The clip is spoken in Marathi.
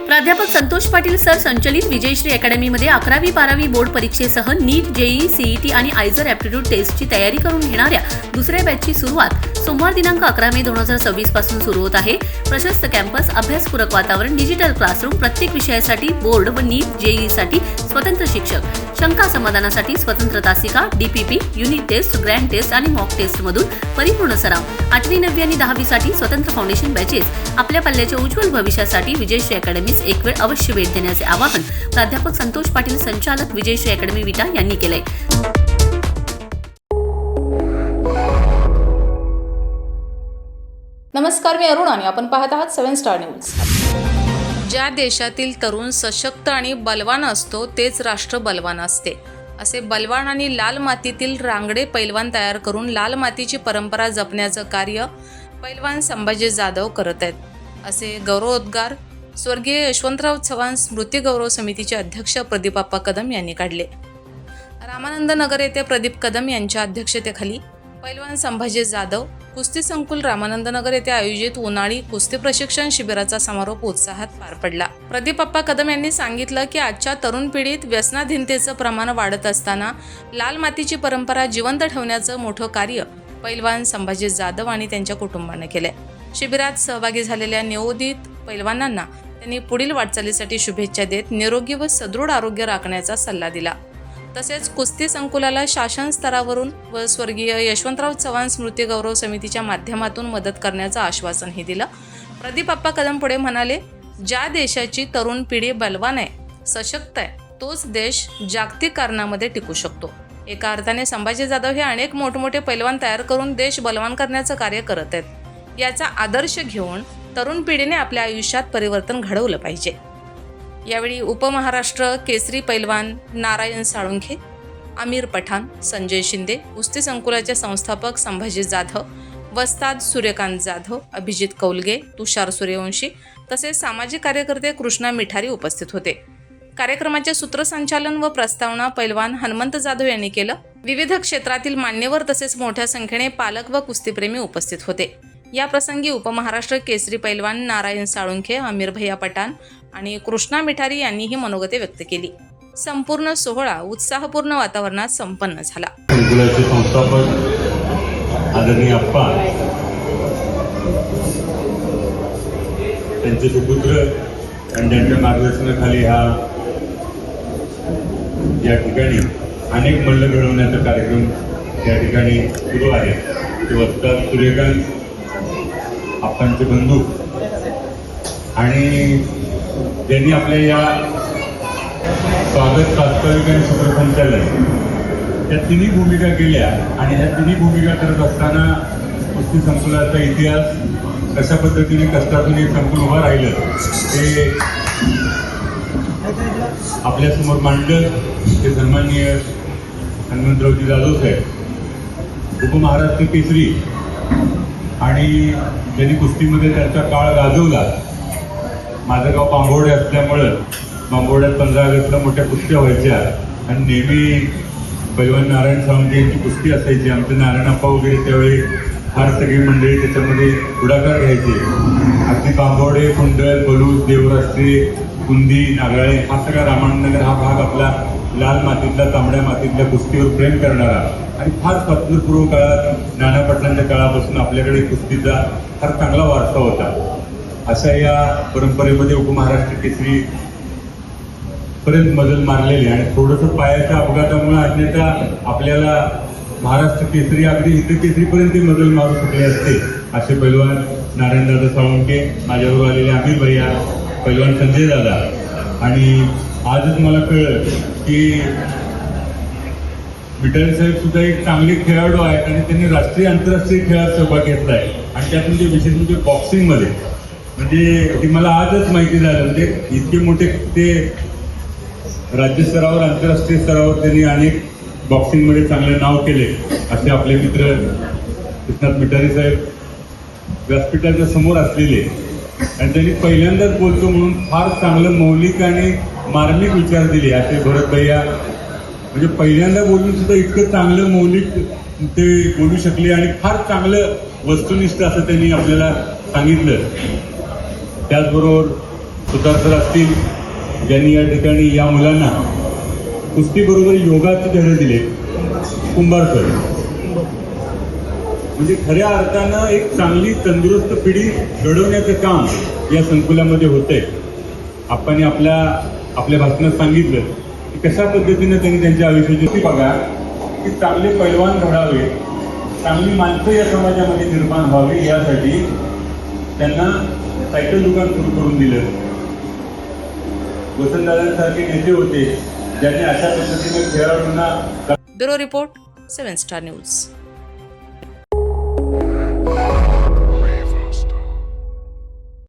प्राध्यापक संतोष पाटील सर संचलित विजयश्री अकॅडमीमध्ये 11वी-12वी बोर्ड परीक्षेसह नीट, जेईई, सीईटी आणि आयझर ॲप्टिट्यूड टेस्टची तयारी करून घेणाऱ्या दुसऱ्या बॅचची सुरुवात सोमवार दिनांक 11 मे 2026 पासून सुरू होत आहे। प्रशस्त कॅम्पस, अभ्यासपूरक वातावरण, डिजिटल क्लासरूम, प्रत्येक विषयासाठी बोर्ड व नीट, जेईईसाठी स्वतंत्र शिक्षक, शंका समाधानासाठी स्वतंत्र तासिका, DPP, unit test, grand test आणि मॉक टेस्ट मधून परिपूर्ण सराव, 8वी, 9वी आणि 10वी साठी स्वतंत्र फाउंडेशन बॅचेस। आपल्या पल्ल्याच्या उज्ज्वल भविष्यासाठी विजयश्री अकॅडमीस एक वेळ अवश्य भेट देण्याचे आवाहन प्राध्यापक संतोष पाटील, संचालक विजयश्री अकॅडमी विटा यांनी केले। नमस्कार, मी अरुण आणि आपण पाहत आहात 7 स्टार न्यूज। ज्या देशातील तरुण सशक्त आणि बलवान असतो तेच राष्ट्र बलवान असते, असे बलवान आणि लाल मातीतील रांगडे पैलवान तयार करून लाल मातीची परंपरा जपण्याचं कार्य पैलवान संभाजी जाधव करत आहेत, असे गौरवोद्गार स्वर्गीय यशवंतराव चव्हाण स्मृती गौरव समितीचे अध्यक्ष प्रदीप कदम यांनी काढले। रामानंद नगर येथे प्रदीप कदम यांच्या अध्यक्षतेखाली पैलवान संभाजी जाधव कुस्ती संकुल रामानंद नगर येथे आयोजित उन्हाळी कुस्ती प्रशिक्षण शिबिराचा समारोप उत्साहात पार पडला। प्रदीप कदम यांनी सांगितलं की आजच्या तरुण पिढीत व्यसनाधीनतेचं प्रमाण वाढत असताना लाल मातीची परंपरा जिवंत ठेवण्याचं मोठं कार्य पैलवान संभाजी जाधव आणि त्यांच्या कुटुंबाने केले। शिबिरात सहभागी झालेल्या नवोदित पैलवानांना त्यांनी पुढील वाटचालीसाठी शुभेच्छा देत निरोगी व सदृढ आरोग्य राखण्याचा सल्ला दिला। तसेच कुस्ती संकुलाला शासन स्तरावरून व स्वर्गीय यशवंतराव चव्हाण स्मृती गौरव समितीच्या माध्यमातून मदत करण्याचं आश्वासनही दिलं। प्रदीप कदम पुढे म्हणाले, ज्या देशाची तरुण पिढी बलवान आहे, सशक्त आहे, तोच देश जागतिक कारणामध्ये टिकू शकतो। एका अर्थाने संभाजी जाधव हे अनेक मोठमोठे पैलवान तयार करून देश बलवान करण्याचं कार्य करत आहेत। याचा आदर्श घेऊन तरुण पिढीने आपल्या आयुष्यात परिवर्तन घडवलं पाहिजे। यावेळी उपमहाराष्ट्र केसरी पैलवान नारायण साळुंखे, आमिर पठाण, संजय शिंदे, कुस्ती संकुलाचे संस्थापक संभाजी जाधव, वस्ताद सूर्यकांत जाधव, अभिजित कौलगे, तुषार सूर्यवंशी तसेच सामाजिक कार्यकर्ते कृष्णा मिठारी उपस्थित होते। कार्यक्रमाचे सूत्रसंचालन व प्रस्तावना पैलवान हनुमंत जाधव यांनी केलं। विविध क्षेत्रातील मान्यवर तसेच मोठ्या संख्येने पालक व कुस्तीप्रेमी उपस्थित होते। या प्रसंगी उपमहाराष्ट्र केसरी पैलवान नारायण साळुंखे, आमिर पठाण आणि कृष्णा मिठारी यांनीही मनोगते व्यक्त केली। संपूर्ण सोहळा उत्साहपूर्ण वातावरणात संपन्न झाला। संकुलाचे संस्थापक आदरणीय अप्पा, त्यांचे सुपुत्र आणि त्यांच्या मार्गदर्शनाखाली या ठिकाणी अनेक मल्ल घडवण्याचा कार्यक्रम या ठिकाणी सुरू आहे। ते वस्ताद सूर्यकांत आप्पांचे बंधू आणि त्यांनी आपल्या या स्वागत, प्रास्ताविक आणि सूत्रसंचालन या तिन्ही भूमिका केल्या आणि ह्या तिन्ही भूमिका करत असताना कुस्ती संकुलाचा इतिहास कशा पद्धतीने कष्टातून हे संकुल उभं राहिलं ते आपल्यासमोर मांडलं। ते सन्माननीय हनुमंतरावजी जाधव साहेब, उपमहाराष्ट्र केसरी आणि त्यांनी कुस्तीमध्ये त्यांचा काळ गाजवला। माझं गाव बांबोडे असल्यामुळं बांबोड्यात 15 ऑगस्टला मोठ्या कुस्त्या व्हायच्या आणि नेहमी पैलवान नारायण साळुंखे यांची कुस्ती असायची। आमचे नारायणप्पा वगैरे त्यावेळी फार सगळी मंडळी त्याच्यामध्ये पुढाकार घ्यायचे। अगदी बांबोडे, कुंडल, पलूस, देवराष्ट्रे, कुंदी, नागाळे हा सगळा रामानंदनगर हा भाग आपला लाल मातीतला, तांबड्या मातीतल्या कुस्तीवर प्रेम करणारा आणि फार स्वातंत्र्यपूर्व काळात नाना पाटलांच्या काळापासून आपल्याकडे कुस्तीचा फार चांगला वारसा होता। अशा या परंपरेमध्ये उपमहाराष्ट्र केसरी पर्यंत मजल मारलेली आणि थोडंसं पायाच्या अपघातामुळे अन्यथा आपल्याला महाराष्ट्र केसरी अगदी हिंद केसरीपर्यंत मजल मारू शकले असते। असे पैलवान नारायणदादा साळुंखे, माझ्याबरोबर आलेले आमिर भैया, पैलवान संजय दादा आणि आजच मला कळलं की मिठारी साहेब सुद्धा एक चांगले खेळाडू आहेत आणि त्यांनी राष्ट्रीय आंतरराष्ट्रीय खेळात सहभाग घेतला आहे आणि त्यात म्हणजे विशेष म्हणजे बॉक्सिंगमध्ये म्हणजे ती मला आजच माहिती झालं। म्हणजे इतके मोठे ते राज्यस्तरावर, आंतरराष्ट्रीय स्तरावर त्यांनी अनेक बॉक्सिंगमध्ये चांगले नाव केले। असे आपले मित्र कृष्णात मिठारी साहेब व्यासपीठाच्या समोर असलेले आणि त्यांनी पहिल्यांदाच बोलतो म्हणून फार चांगलं मौलिक आणि मार्मिक विचार दिले। असे भरत भैया म्हणजे पहिल्यांदा बोलून सुद्धा इतकं चांगलं मौलिक ते बोलू शकले आणि फार चांगलं वस्तुनिष्ठ असं त्यांनी आपल्याला सांगितलं। त्याचबरोबर सुतार सर असतील ज्यांनी या ठिकाणी या मुलांना कुस्तीबरोबर योगाचे धडे दिले, कुंभार सर, म्हणजे खऱ्या अर्थानं एक चांगली तंदुरुस्त पिढी घडवण्याचं काम या संकुलामध्ये होतंय. आपण आपल्या भाषणात सांगितलं की कशा पद्धतीनं त्यांनी त्यांच्या आयुष्याची बघा की चांगले पैलवान घडावे, चांगली माणसं या समाजामध्ये निर्माण व्हावी, यासाठी त्यांना सायकल दुकान सुरू करून दिलं. वसंतदादांसारखे नेते होते ज्यांनी अशा पद्धतीने खेळाडूंना. Bureau report 7 star news.